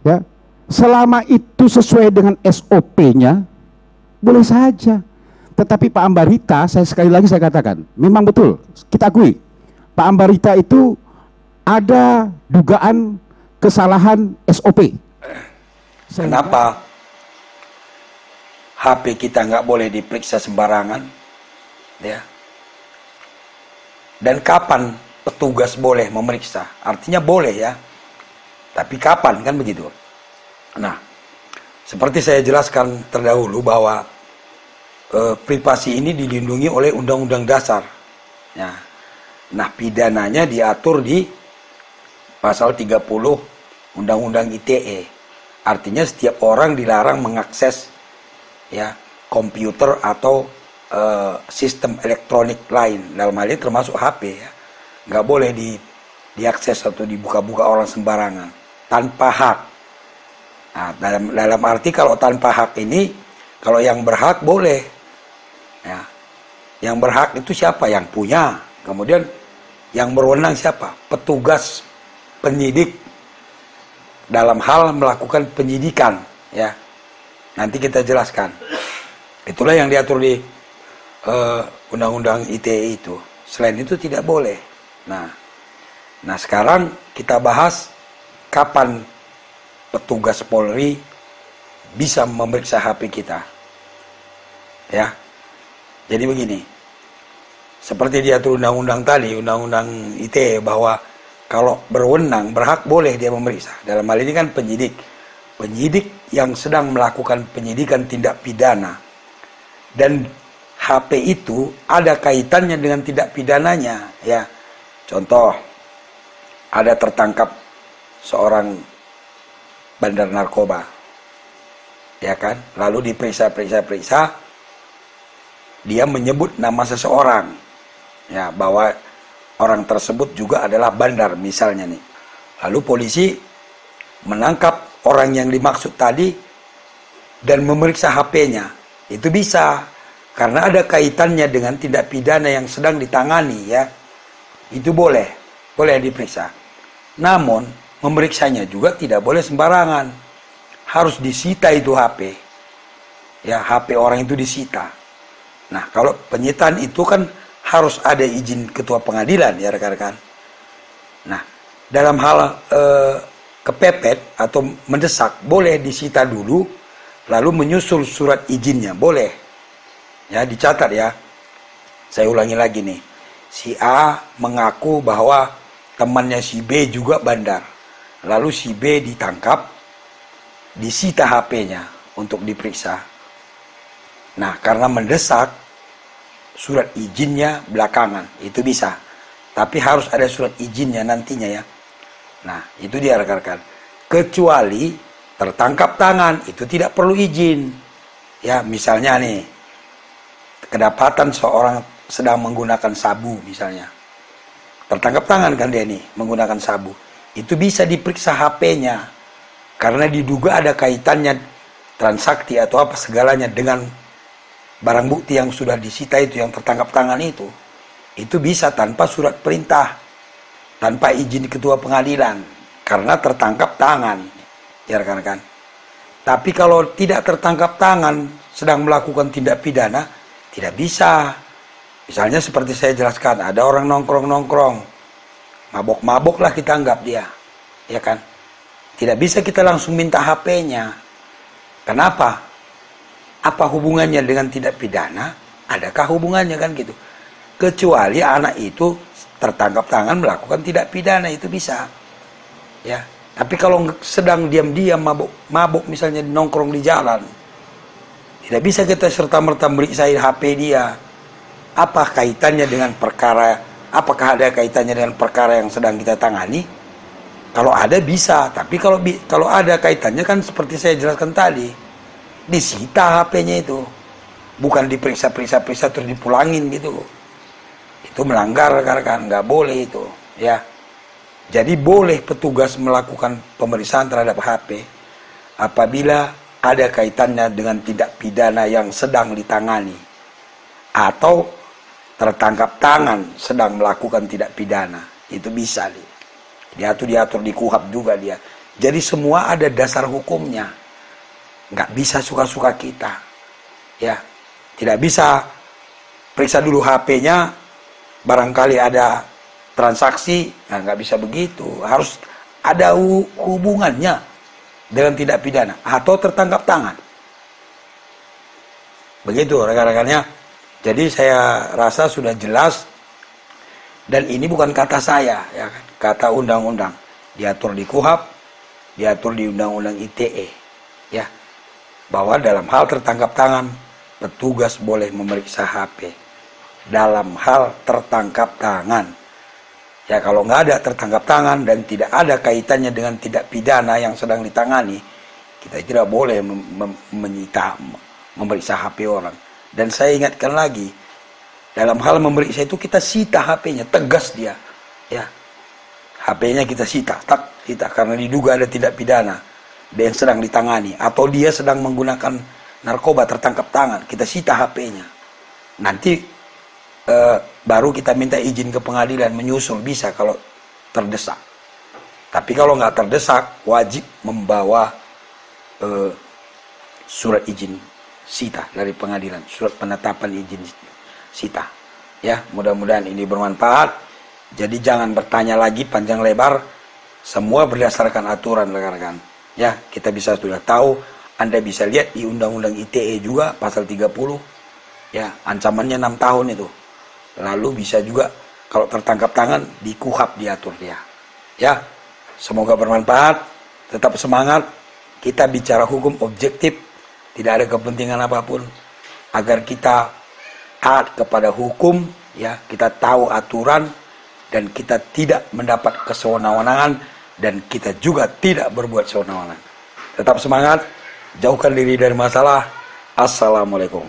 Ya, selama itu sesuai dengan SOP-nya, boleh saja. Tetapi Pak Ambarita, saya sekali lagi saya katakan, memang betul, kita akui, Pak Ambarita itu ada dugaan kesalahan SOP. Kenapa HP kita nggak boleh diperiksa sembarangan? Ya. Dan kapan petugas boleh memeriksa? Artinya boleh ya. Tapi kapan, kan begitu? Nah, seperti saya jelaskan terdahulu bahwa privasi ini dilindungi oleh Undang-Undang Dasar. Ya. Nah, pidananya diatur di pasal 30 Undang-Undang ITE. Artinya setiap orang dilarang mengakses ya komputer atau sistem elektronik lain. Dalam hal ini termasuk HP ya. Nggak boleh diakses atau dibuka-buka orang sembarangan tanpa hak. Nah, dalam arti kalau tanpa hak ini, kalau yang berhak boleh. Ya. Yang berhak itu siapa? Yang punya. Kemudian yang berwenang siapa? Petugas penyidik dalam hal melakukan penyidikan. Ya. Nanti kita jelaskan. Itulah yang diatur di Undang-Undang ITE itu. Selain itu tidak boleh. Nah sekarang kita bahas kapan petugas Polri bisa memeriksa HP kita. Ya. Jadi begini. Seperti diatur undang-undang tadi, Undang-Undang ITE, bahwa kalau berwenang, berhak, boleh dia memeriksa. Dalam hal ini kan penyidik. Penyidik yang sedang melakukan penyidikan tindak pidana. Dan HP itu ada kaitannya dengan tindak pidananya. Ya. Contoh, ada tertangkap seorang bandar narkoba, ya kan? Lalu diperiksa, dia menyebut nama seseorang, ya, bahwa orang tersebut juga adalah bandar misalnya nih. Lalu polisi menangkap orang yang dimaksud tadi dan memeriksa HP-nya. Itu bisa, karena ada kaitannya dengan tindak pidana yang sedang ditangani, ya. Itu boleh diperiksa. Namun memeriksanya juga tidak boleh sembarangan. Harus disita itu HP. Ya, HP orang itu disita. Nah, kalau penyitaan itu kan harus ada izin ketua pengadilan, ya rekan-rekan. Nah, dalam hal kepepet atau mendesak, boleh disita dulu, lalu menyusul surat izinnya, boleh. Ya, dicatat ya. Saya ulangi lagi nih. Si A mengaku bahwa temannya si B juga bandar. Lalu si B ditangkap, disita HP-nya untuk diperiksa. Nah, karena mendesak, surat izinnya belakangan, itu bisa. Tapi harus ada surat izinnya nantinya ya. Nah, itu dia rekan-rekan. Kecuali tertangkap tangan, itu tidak perlu izin. Ya, misalnya nih, kedapatan seorang sedang menggunakan sabu misalnya. Tertangkap tangan kan dia nih, menggunakan sabu. Itu bisa diperiksa HP-nya. Karena diduga ada kaitannya transaksi atau apa segalanya dengan barang bukti yang sudah disita itu, yang tertangkap tangan itu. Itu bisa tanpa surat perintah, tanpa izin ketua pengadilan, karena tertangkap tangan, ya rekan-rekan. Tapi kalau tidak tertangkap tangan, sedang melakukan tindak pidana, tidak bisa. Misalnya seperti saya jelaskan, ada orang nongkrong-nongkrong, mabok-mabok lah kita anggap dia, ya kan? Tidak bisa kita langsung minta HP-nya. Kenapa? Apa hubungannya dengan tindak pidana? Adakah hubungannya kan gitu? Kecuali anak itu tertangkap tangan melakukan tindak pidana, itu bisa. Ya. Tapi kalau sedang diam-diam mabuk misalnya nongkrong di jalan, tidak bisa kita serta-merta meriksa HP dia. Apa kaitannya dengan perkara? Apakah ada kaitannya dengan perkara yang sedang kita tangani? Kalau ada bisa, tapi kalau ada kaitannya kan seperti saya jelaskan tadi, disita HP-nya itu, bukan diperiksa terus dipulangin gitu. Itu melanggar kan, nggak boleh itu, ya. Jadi boleh petugas melakukan pemeriksaan terhadap HP apabila ada kaitannya dengan tindak pidana yang sedang ditangani atau tertangkap tangan sedang melakukan tindak pidana. Itu bisa nih. Diatur di KUHP juga dia. Jadi semua ada dasar hukumnya. Nggak bisa suka-suka kita. Ya, tidak bisa periksa dulu HP-nya, barangkali ada transaksi, nah, nggak bisa begitu. Harus ada hubungannya dengan tindak pidana atau tertangkap tangan. Begitu rekan-rekannya. Jadi saya rasa sudah jelas, dan ini bukan kata saya, ya kan? Kata undang-undang, diatur di KUHP, diatur di Undang-Undang ITE, ya, bahwa dalam hal tertangkap tangan, petugas boleh memeriksa HP. Dalam hal tertangkap tangan, ya, kalau nggak ada tertangkap tangan dan tidak ada kaitannya dengan tindak pidana yang sedang ditangani, kita tidak boleh memeriksa HP orang. Dan saya ingatkan lagi, dalam hal memeriksa itu kita sita HP-nya, tegas dia, ya, HP-nya kita sita, karena diduga ada tindak pidana yang sedang ditangani, atau dia sedang menggunakan narkoba, tertangkap tangan, kita sita HP-nya. Nanti baru kita minta izin ke pengadilan menyusul, bisa kalau terdesak. Tapi kalau nggak terdesak, wajib membawa surat izin sita dari pengadilan, surat penetapan izin sita. Ya, mudah-mudahan ini bermanfaat. Jadi jangan bertanya lagi panjang lebar, semua berdasarkan aturan, rekan-rekan. Ya, kita bisa sudah tahu, Anda bisa lihat di Undang-Undang ITE juga pasal 30. Ya, ancamannya 6 tahun itu. Lalu bisa juga kalau tertangkap tangan di KUHP diatur dia. Ya, semoga bermanfaat. Tetap semangat. Kita bicara hukum objektif, tidak ada kepentingan apapun, agar kita taat kepada hukum, ya, kita tahu aturan, dan kita tidak mendapat kesewenang-wenangan, dan kita juga tidak berbuat sewenang-wenang. Tetap semangat, jauhkan diri dari masalah. Assalamualaikum.